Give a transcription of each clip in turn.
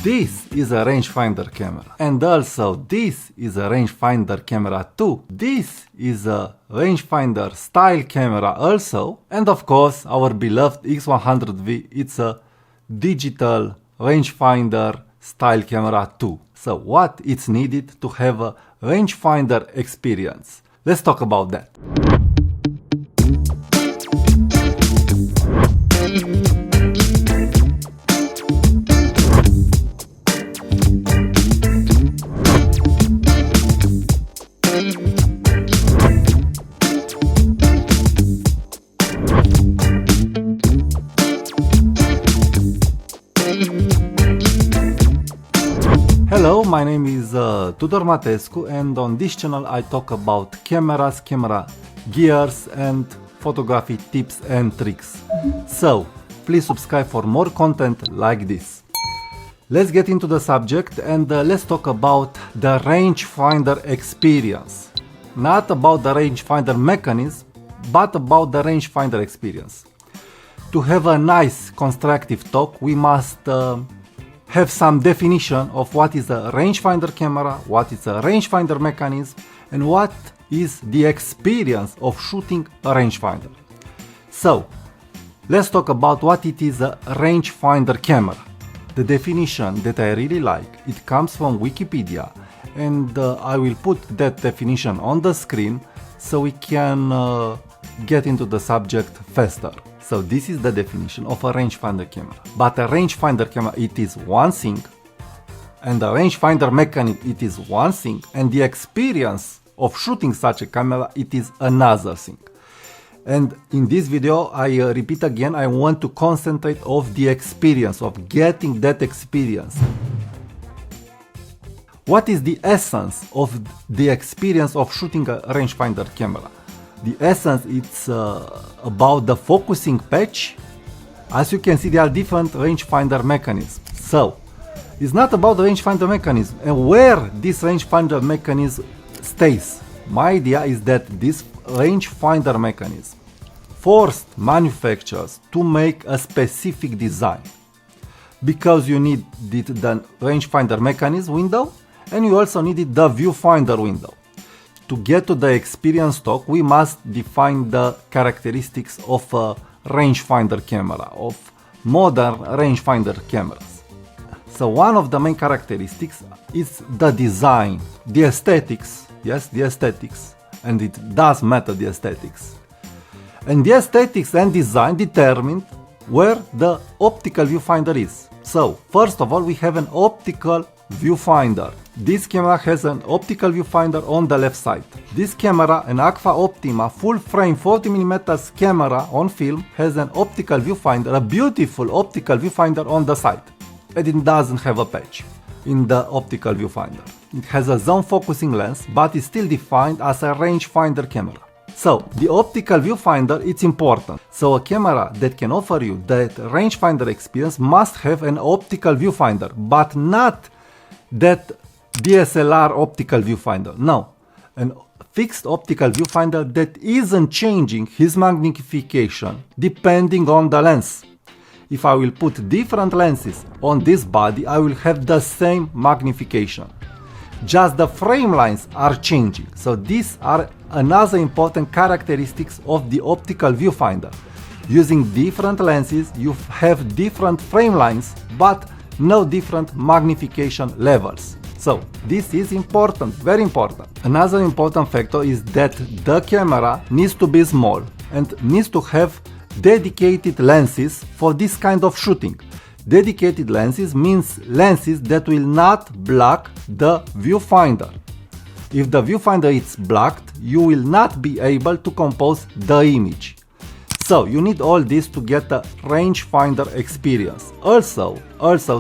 This is a rangefinder camera, and also this is a rangefinder camera too. This is a rangefinder style camera also, and of course our beloved X100V, it's a digital rangefinder style camera too. So what is needed to have a rangefinder experience? Let's talk about that. Hello, my name is Tudor Matescu, and on this channel I talk about cameras, camera gears and photography tips and tricks. So please subscribe for more content like this. Let's get into the subject and let's talk about the rangefinder experience. Not about the rangefinder mechanism, but about the rangefinder experience. To have a nice constructive talk, we must have some definition of what is a rangefinder camera, what is a rangefinder mechanism, and what is the experience of shooting a rangefinder. So, let's talk about what it is a rangefinder camera. The definition that I really like, it comes from Wikipedia, and I will put that definition on the screen so we can get into the subject faster. So this is the definition of a rangefinder camera. But a rangefinder camera, it is one thing, and a rangefinder mechanism, it is one thing, and the experience of shooting such a camera, it is another thing. And in this video, I repeat again, I want to concentrate on the experience, of getting that experience. What is the essence of the experience of shooting a rangefinder camera? The essence, it's about the focusing patch. As you can see, there are different rangefinder mechanisms. So, it's not about the rangefinder mechanism and where this rangefinder mechanism stays. My idea is that this rangefinder mechanism forced manufacturers to make a specific design, because you need the rangefinder mechanism window and you also needed the viewfinder window. To get to the experience talk, we must define the characteristics of a rangefinder camera, of modern rangefinder cameras. So one of the main characteristics is the design, the aesthetics, yes, the aesthetics, and it does matter, the aesthetics. And the aesthetics and design determine where the optical viewfinder is. So first of all, we have an optical viewfinder. This camera has an optical viewfinder on the left side. This camera, an Agfa Optima full frame 40mm camera on film, has an optical viewfinder, a beautiful optical viewfinder on the side. And it doesn't have a patch in the optical viewfinder. It has a zone focusing lens, but is still defined as a rangefinder camera. So the optical viewfinder, it's important. So a camera that can offer you that rangefinder experience must have an optical viewfinder, but not that DSLR optical viewfinder. No, an fixed optical viewfinder that isn't changing his magnification depending on the lens. If I will put different lenses on this body, I will have the same magnification. Just the frame lines are changing. So these are another important characteristics of the optical viewfinder. Using different lenses, you have different frame lines, but no different magnification levels. So this is important, very important. Another important factor is that the camera needs to be small and needs to have dedicated lenses for this kind of shooting. Dedicated lenses means lenses that will not block the viewfinder. If the viewfinder is blocked, you will not be able to compose the image. So you need all this to get the rangefinder experience. Also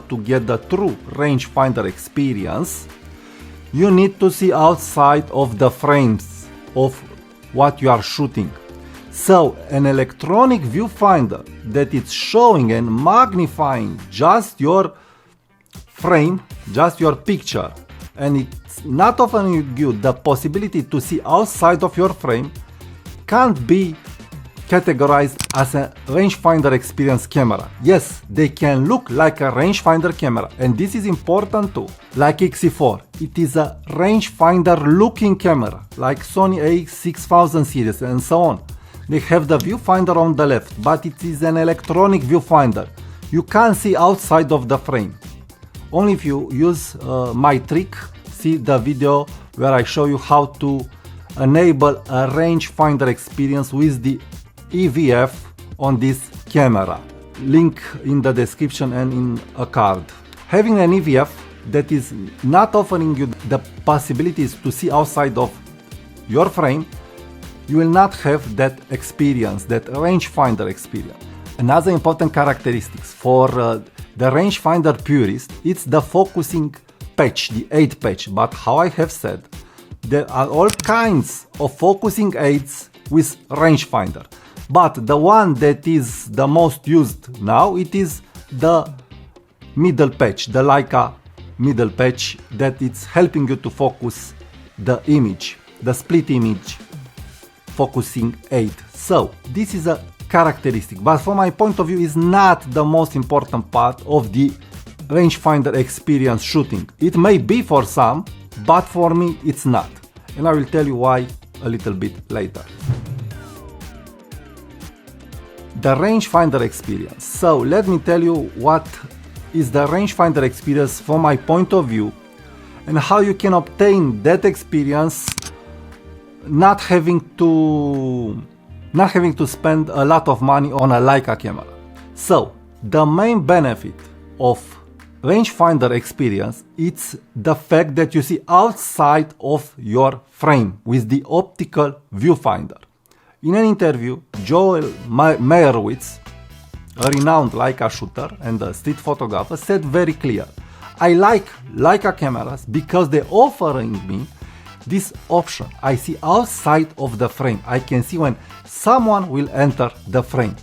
to get the true rangefinder experience, you need to see outside of the frames of what you are shooting. So an electronic viewfinder that is showing and magnifying just your frame, just your picture, and it's not offering you the possibility to see outside of your frame, can't categorized as a rangefinder experience camera. Yes, they can look like a rangefinder camera, and this is important too. Like X4, it is a rangefinder looking camera, like Sony a6000 series and so on. They have the viewfinder on the left, but it is an electronic viewfinder. You can't see outside of the frame. Only if you use my trick, see the video where I show you how to enable a rangefinder experience with the EVF on this camera. Link in the description and in a card. Having an EVF that is not offering you the possibilities to see outside of your frame, you will not have that experience, that rangefinder experience. Another important characteristics for the Rangefinder Purist, it's the focusing patch, the aid patch. But how I have said, there are all kinds of focusing aids with Rangefinder. But the one that is the most used now, it is the middle patch, the Leica middle patch, that it's helping you to focus the image, the split image focusing aid. So this is a characteristic, but from my point of view is not the most important part of the rangefinder experience shooting. It may be for some, but for me it's not, and I will tell you why a little bit later. The rangefinder experience. So let me tell you what is the rangefinder experience from my point of view and how you can obtain that experience not having to spend a lot of money on a Leica camera. So the main benefit of rangefinder experience, it's the fact that you see outside of your frame with the optical viewfinder. In an interview, Joel Meyerowitz, a renowned Leica shooter and a street photographer, said very clear, I like Leica cameras because they're offering me this option. I see outside of the frame. I can see when someone will enter the frame.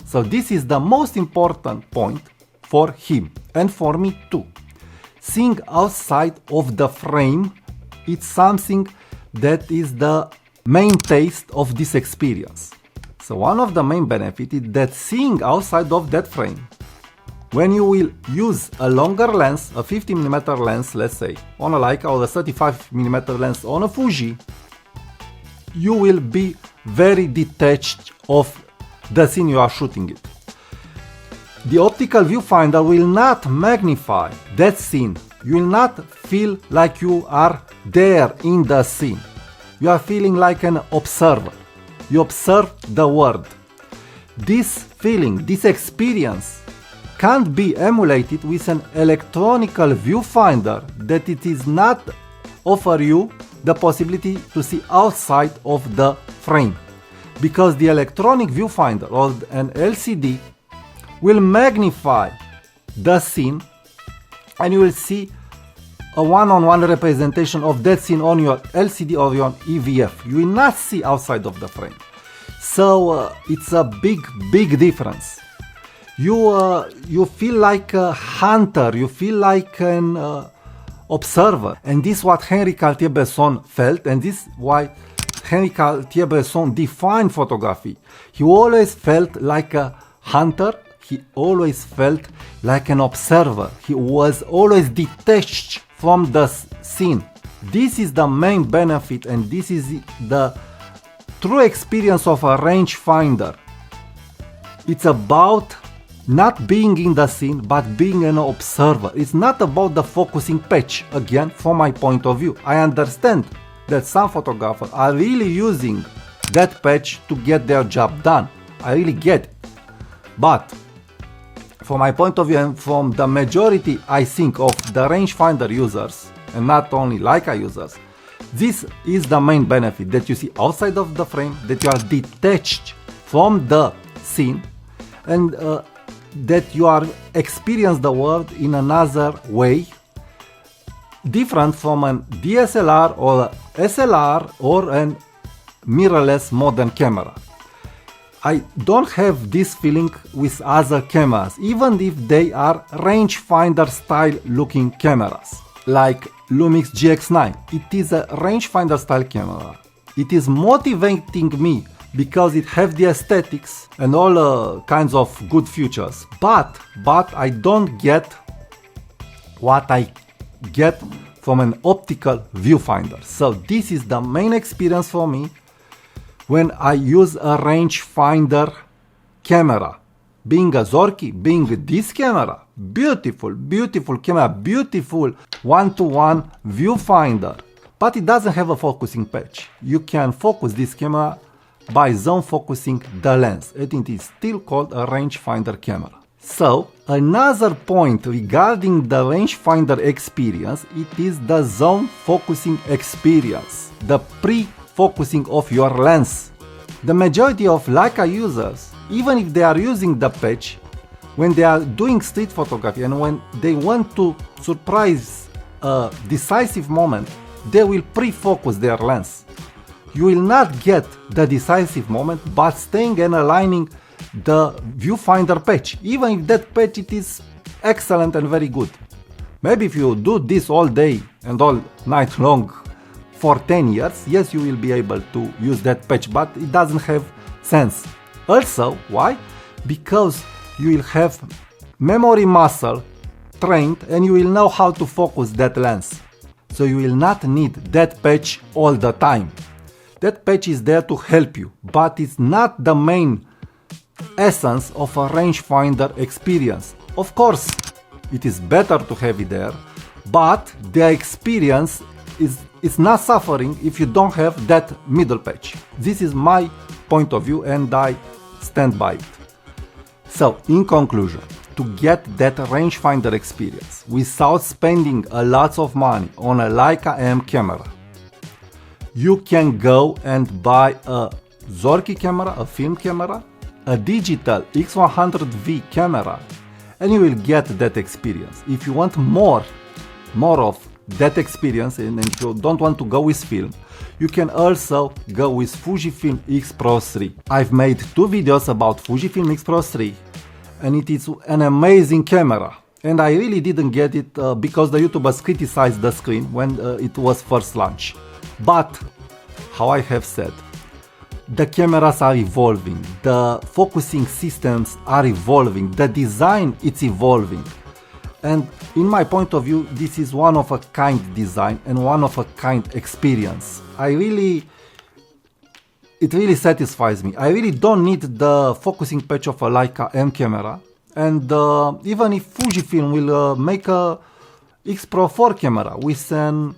So this is the most important point for him and for me too. Seeing outside of the frame, it's something that is the main taste of this experience. So one of the main benefits is that seeing outside of that frame, when you will use a longer lens, a 50mm lens, let's say, on a Leica, or a 35mm lens on a Fuji, you will be very detached of the scene you are shooting it. The optical viewfinder will not magnify that scene. You will not feel like you are there in the scene. You are feeling like an observer. You observe the world. This feeling, this experience can't be emulated with an electronical viewfinder that it is not offer you the possibility to see outside of the frame, because the electronic viewfinder or an LCD will magnify the scene and you will see a one-on-one representation of that scene on your LCD or your EVF. You will not see outside of the frame. So it's a big difference. You feel like a hunter, you feel like an observer, and this is what Henri Cartier-Bresson felt, and this is why Henri Cartier-Bresson defined photography. He always felt like a hunter, he always felt like an observer, he was always detached from the scene. This is the main benefit, and this is the true experience of a rangefinder. It's about not being in the scene, but being an observer. It's not about the focusing patch. Again, from my point of view, I understand that some photographers are really using that patch to get their job done. I really get it. But from my point of view and from the majority, I think, of the rangefinder users, and not only Leica users, this is the main benefit, that you see outside of the frame, that you are detached from the scene, and that you are experience the world in another way, different from an DSLR or SLR or an mirrorless modern camera. I don't have this feeling with other cameras, even if they are rangefinder style looking cameras, like Lumix GX9. It is a rangefinder style camera. It is motivating me because it have the aesthetics and all kinds of good features, but I don't get what I get from an optical viewfinder. So this is the main experience for me when I use a rangefinder camera. Being a Zorky, being this camera, beautiful camera, beautiful one-to-one viewfinder, but it doesn't have a focusing patch. You can focus this camera by zone focusing the lens, and it is still called a rangefinder camera. So another point regarding the rangefinder experience, it is the zone focusing experience, the pre-focusing of your lens. The majority of Leica users, even if they are using the patch, when they are doing street photography and when they want to surprise a decisive moment, they will pre-focus their lens. You will not get the decisive moment but staying and aligning the viewfinder patch, even if that patch it is excellent and very good. Maybe if you do this all day and all night long for 10 years, yes, you will be able to use that patch, but it doesn't have sense. Also, why? Because you will have memory muscle trained and you will know how to focus that lens. So you will not need that patch all the time. That patch is there to help you, but it's not the main essence of a rangefinder experience. Of course, it is better to have it there, but the experience is not suffering if you don't have that middle patch. This is my point of view and I stand by it. So, in conclusion, to get that rangefinder experience without spending a lot of money on a Leica M camera, you can go and buy a Zorky camera, a film camera, a digital X100V camera, and you will get that experience. If you want more of that experience and if you don't want to go with film, you can also go with Fujifilm X-PRO3. I've made 2 videos about Fujifilm X-PRO3 and it is an amazing camera. And I really didn't get it because the YouTubers criticized the screen when it was first launched. But, how I have said, the cameras are evolving, the focusing systems are evolving, the design is evolving. And in my point of view, this is one of a kind design and one of a kind experience. It really satisfies me. I really don't need the focusing patch of a Leica M camera. And even if Fujifilm will make a X-PRO4 camera with an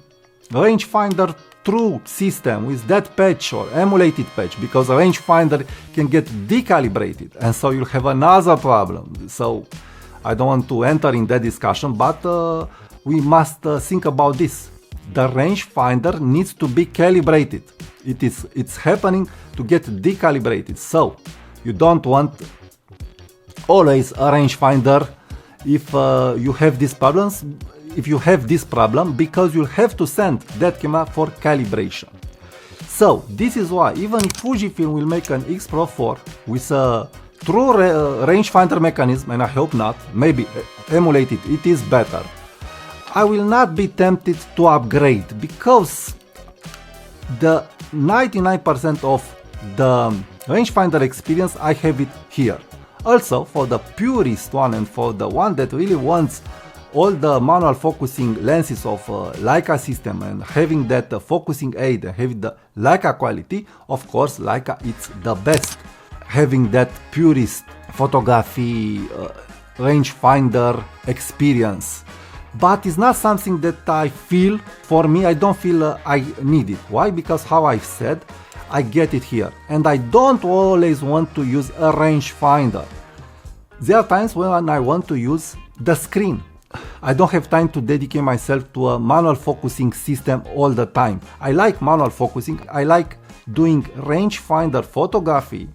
rangefinder true system with that patch or emulated patch, because a rangefinder can get decalibrated and so you'll have another problem. So I don't want to enter in that discussion, but we must think about this. The rangefinder needs to be calibrated. It's happening to get decalibrated. So you don't want always a rangefinder if you have these problems. If you have this problem, because you'll have to send that camera for calibration. So this is why even if Fujifilm will make an X-PRO4 with a true rangefinder mechanism, and I hope not, maybe emulated, it is better, I will not be tempted to upgrade because the 99% of the rangefinder experience I have it here. Also for the purist one and for the one that really wants all the manual focusing lenses of Leica system and having that focusing aid and having the Leica quality, of course Leica it's the best. Having that purist photography rangefinder experience. But it's not something that I feel, for me, I don't feel I need it. Why? Because how I've said, I get it here. And I don't always want to use a rangefinder. There are times when I want to use the screen. I don't have time to dedicate myself to a manual focusing system all the time. I like manual focusing, I like doing rangefinder photography,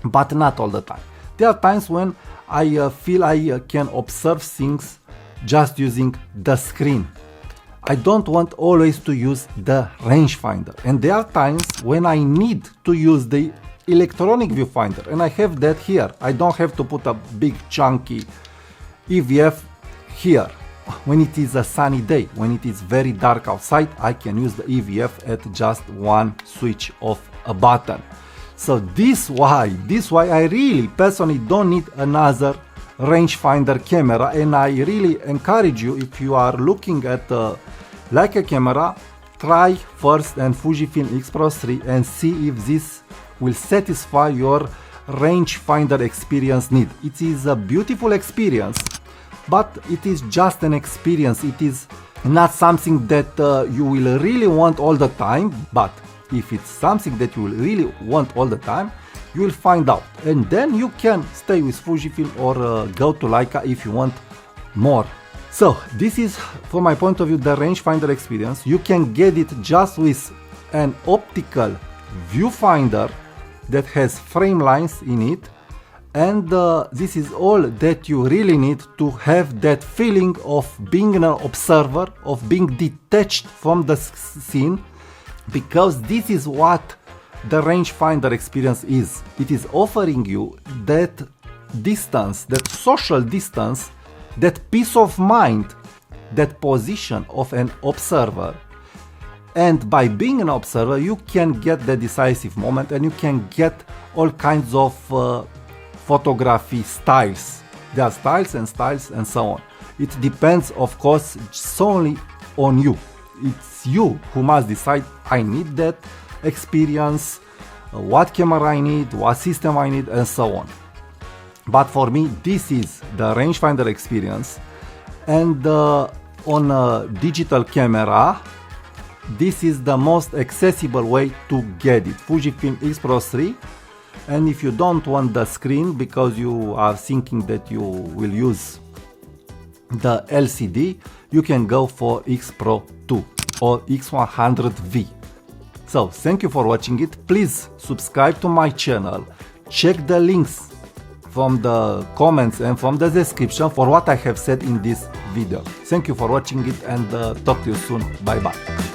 but not all the time. There are times when I feel I can observe things just using the screen. I don't want always to use the rangefinder. And there are times when I need to use the electronic viewfinder, and I have that here. I don't have to put a big chunky EVF here. When it is a sunny day, when it is very dark outside, I can use the EVF at just one switch of a button. So this why I really personally don't need another rangefinder camera, and I really encourage you, if you are looking at a Leica camera, try first and Fujifilm X-PRO3 and see if this will satisfy your rangefinder experience need. It is a beautiful experience, but it is just an experience. It is not something that you will really want all the time, but if it's something that you will really want all the time, you will find out, and then you can stay with Fujifilm or go to Leica if you want more. So this is, from my point of view, the rangefinder experience. You can get it just with an optical viewfinder that has frame lines in it, and this is all that you really need to have that feeling of being an observer, of being detached from the scene, because this is what the rangefinder experience is. It is offering you that distance, that social distance, that peace of mind, that position of an observer. And by being an observer, you can get the decisive moment, and you can get all kinds of photography styles. There are styles and so on. It depends, of course, solely on you. It's you who must decide, I need that experience, what camera I need, what system I need, and so on. But for me, this is the rangefinder experience, and on a digital camera, this is the most accessible way to get it, Fujifilm X-PRO3. And if you don't want the screen because you are thinking that you will use the LCD, you can go for X-PRO2 or X100V. So thank you for watching it. Please subscribe to my channel, check the links from the comments and from the description for what I have said in this video. Thank you for watching it, and talk to you soon. Bye bye.